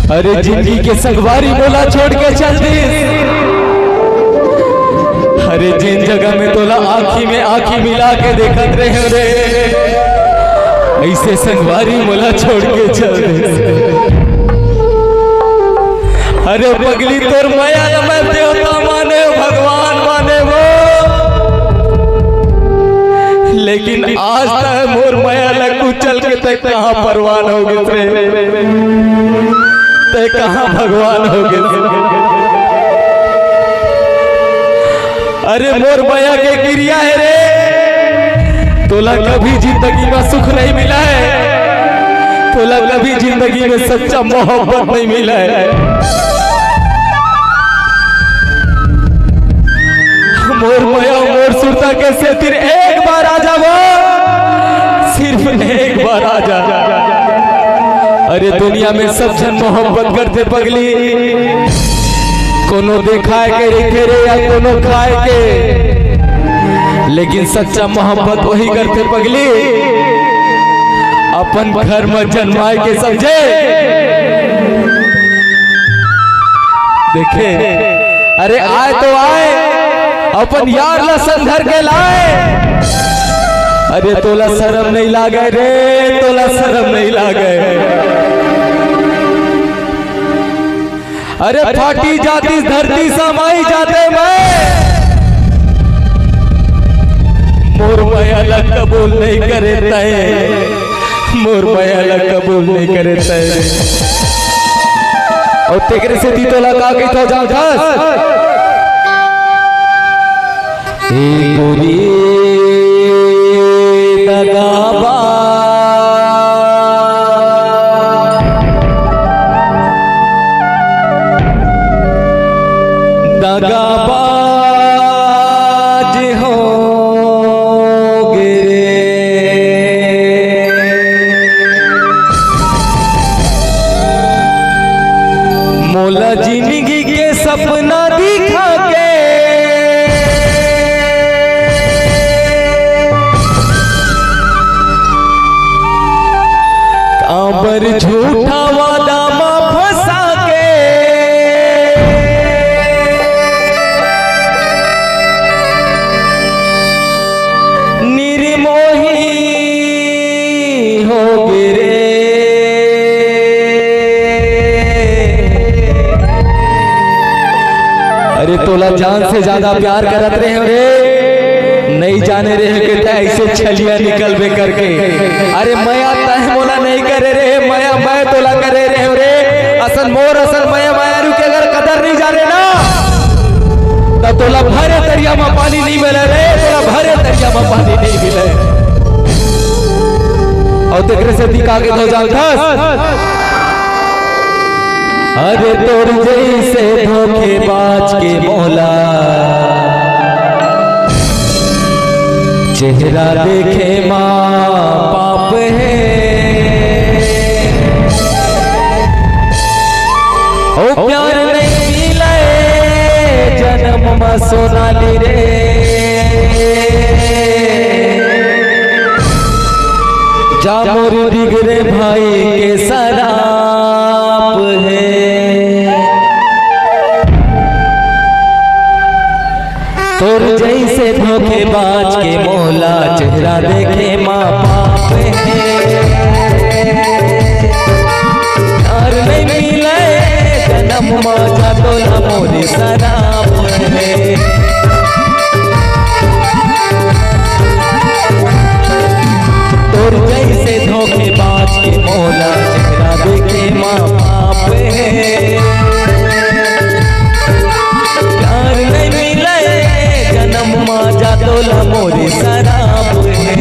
अरे जिंदगी के संगवारी बोला छोड़ के चल दी। अरे जिन जगह में तोला आँखी में आँखी मिला के देखत रहे रे, ऐसे संगवारी मोला छोड़ के चल दे। अरे पगली तोर माया न मैं देवता माने भगवान माने वो, लेकिन आज तक मोर माया लग कुचल के तक कहाँ परवान हो गए, ते कहाँ भगवान हो गए। अरे मोर माया के क्रिया है रे, तोला कभी जिंदगी में सुख नहीं मिला है, तोला कभी जिंदगी में सच्चा मोहब्बत नहीं मिला है। मोर माया मोर सुरता कैसे फिर एक बार आ जा, वो सिर्फ एक बार आ जा। अरे दुनिया में सब जन मोहब्बत करते पगली, कोनो देखाए के रेखे रे या कोनो खाए के, लेकिन सच्चा मोहब्बत वही करते पगली अपन घर में जन्माए के समझे। देखे अरे आए तो आए अपन यार ला संधर के लाए। अरे तोला शर्म नहीं लागे रे, तोला शर्म नहीं लागे। अरे फाटी जाती धरती समाई जाते मैं, मोर माया ला कबूल नहीं करे तय, मोर माया ला कबूल नहीं करे तय। और तेरे से दी तोला का की तो जाओ घास गोरी दगाबा दगाबाज हो गिरे, मोला जिंदगी के सपना दिखा के काबर झूठा वादा मां फंसा के, निर्मोही हो गिरे। अरे तोला जान से ज्यादा प्यार करत रहे रे, नहीं जाने रहे के ऐसे छलिया निकलबे करके। अरे माया तह मोला नहीं करे रे, माया मैं तोला करे रे रे। असल मोर असल माया मायारू के अगर कदर नहीं जाने ना, तब तोला भरे दरिया में पानी नहीं मिले रे, तोला भरे दरिया में पानी नहीं मिले। और तेरे से दिखा के धो जाओ घास। अरे तोर जैसे धोखेबाज के मौला, चेहरा देखे माँ पाप है। ओ प्यार नहीं मिले जन्म में सोनाली रे, जा मोर दिगरे भाई के सराप है। तोर जैसे धोखेबाज के मौला, चेहरा देखे माँ बाप है। यार नहीं मिले जन्म माता तोला मोरे शराब है। तोर जैसे धोखेबाज के मौला, चेहरा देखे माँ बाप है। यार नहीं मिले जन्म माता तोला मोरे शराब है।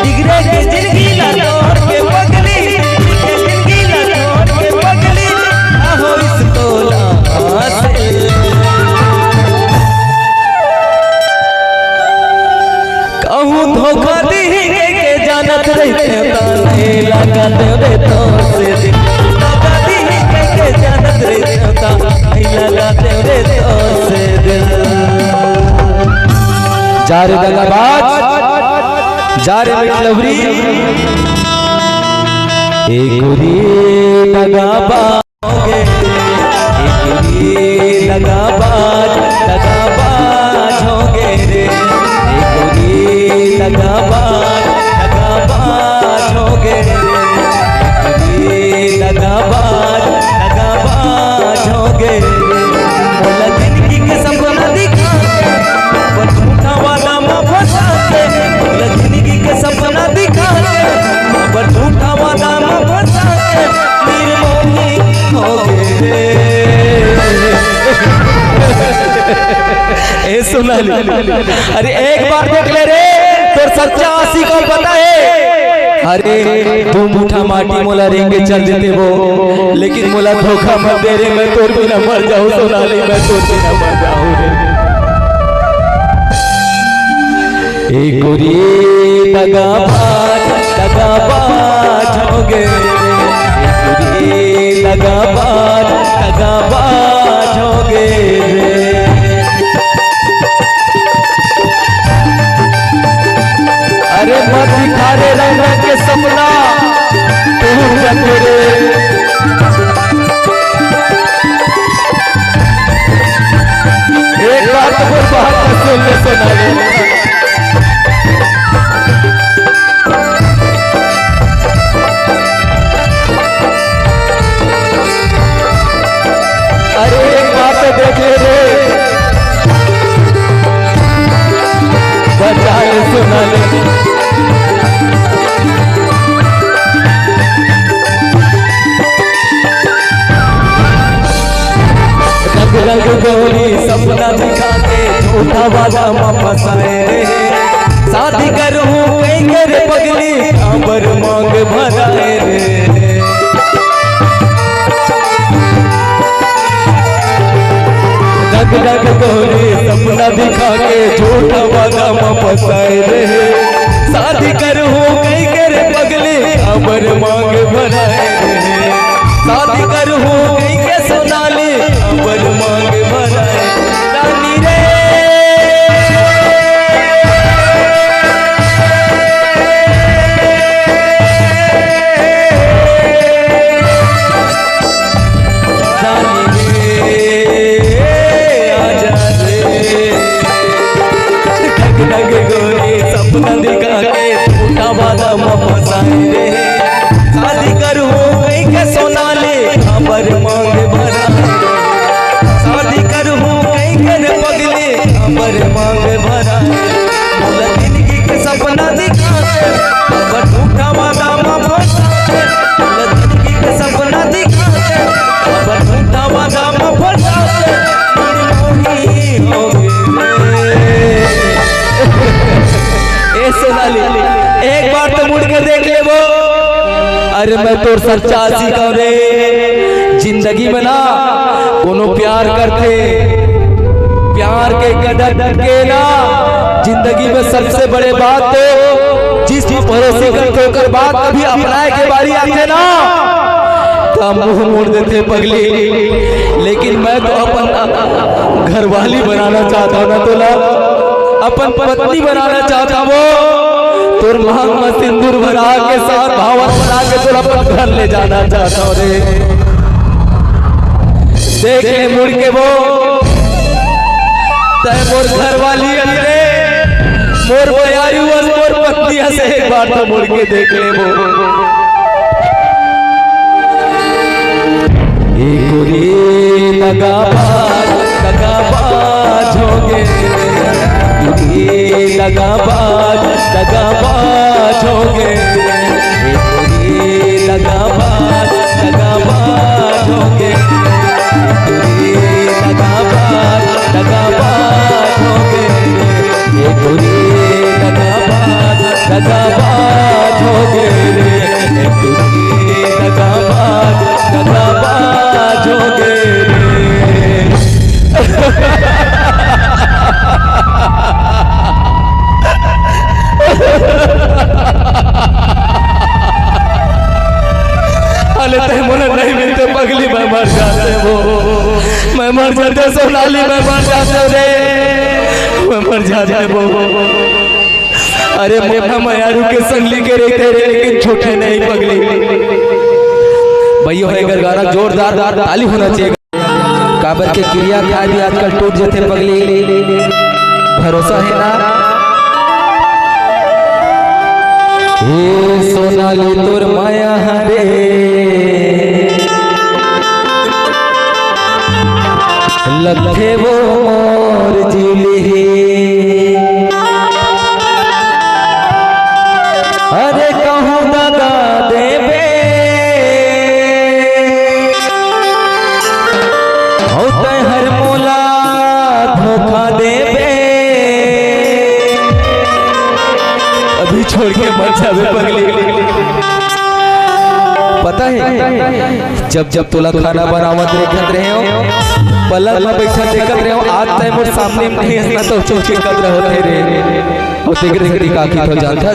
डिगरे के जिंदगी ला तोड़ के पगली, जिंदगी ला तोड़ के पगली, आहो इस तोला से। कहूँ धोखा दी के जानत रहते नहीं लगाते रे तो से दिल, धोखा दी के जानत रहते नहीं लगाते रे तो से दिल। जा रे दगाबाज, जा रे मिठलवरी, एक दगाबाज होंगे रे, दगाबाज होंगे रे, दगाबाज होंगे रे। बोला जिंदगी के सपना दिखा के वो झूठा वादा माँ फंसा के, बोला जिंदगी के सपना दिखा के वो झूठा वादा माँ फंसा के निर्मोही हो गए। ए सुना ली, अरे एक बार देख ले रे तो सच्चा आशिक को पता है। अरे तू मुठा माटी मोला रेंगे चल देते वो, लेकिन मोला धोखा मत दे रे, मैं तोर बिना मर जाऊं सोनाली, मैं तोर बिना मर जाऊं रे। एक गोरी दगाबाज होंगे, एक गोरी दगाबाज होंगे रे। अरे मत दिखा रे रंग के सपना तू रे। एक बात तो बात सुन ले सोनाली, अरे एक बात तो देख ले रे, बचा ले सोनाली। रंग गोरी सपना दिखा के झूठा वादा माँ फंसाए रे। शादी करूँ कहीं करे पगली कांबर मांग भराए रे। रंग गोरी सपना दिखा के झूठा वादा माँ फंसाए रे। शादी करूँ कहीं करे पगली कांबर मांग भराए रे। शादी करूँ कहीं के सोनाली कांबर मांग भराए रानी रे। रानी रे आजा रे, ढग गोरी सपना दिखा के झूठा वादा माँ फंसाए रे। शादी करूँ कहीं के सोनाली कांबर मांग भराए, शादी करूँ कहीं के पगली कांबर मांग भराए। बोला जिंदगी के सपना दिखा के वो झूठा वादा माँ फंसाए, बोला जिंदगी के सपना दिखा के वो झूठा वादा माँ फंसाए निर्मोही हो गए। ए सोनाली एक बार तो मुड़ के देख ले वो, अरे मैं तो सच्चा आशिक हूं रे। जिंदगी में ना कोनो प्यार करते, प्यार के कदर के ना जिंदगी में सबसे बड़े बात तो जिस भरोसे करते होकर बात कभी अपनाए के बारी आते ना तो मुंह मोड़ देते पगली। लेकिन मैं तो अपन घरवाली बनाना चाहता हूँ ना, तो अपन पत्नी बनाना चाहता वो तोर मांग में सिंदूर भरा के साथ भावत बना के तोर अपन घर ले जाना चाहता हूँ रे। देख ले मुड़ के वो तय मोर घर वाली रे, मोर बयारी मोर पत्नी से एक बार तो मुड़ के देख ले वो। एक गोरी दगाबाज होंगे, दगाबाज होंगे, एक गोरी दगाबाज होंगे, दगाबाज होंगे, एक गोरी दगाबाज होंगे, एक गोरी दगाबाज होंगे। अरे तय मोला नहीं मिलते पगली, मैं मर जाते वो, मैं मर जाते सोनाली, मैं मर जाते रे, मैं मर जाते वो। अरे मोना मयारू के संगली के रहते रे लेकिन छोटे नहीं पगली। भैया अगर गाना जोरदार ताली होना चाहिए। काबर के क्रिया खा भी आजकल टूट जाते पगली, भरोसा है ना। हे सोनाली तोर माया रे लखे वो मोर जिली, अरे कहूँ दगा देवे होते हर मोला धोखा देवे। अभी छोड़ के मत जावे पगली। पता है जब जब तोला खाना बनावत देखत रहे हो, पलक में बैठा देखत रहे हो, आज तय मोर सामने में नहीं हंसना तो चोचे कद होते रे होते गिरे का की तो जानता।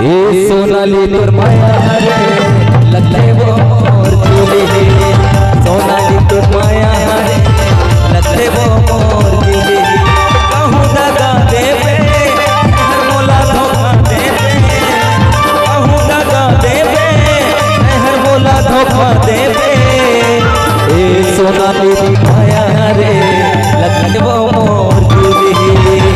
ए सोनाली तोर माया रे लगे वो मोर जिली, सोनाली तोर माया रे लगे वो मोर जिली। कहूँ दगा देवे हर मोला धोखा देवे, कहूँ दगा देवे हर मोला धोखा देवे। ए सोनाली माया रे लगे वो मोर जिली।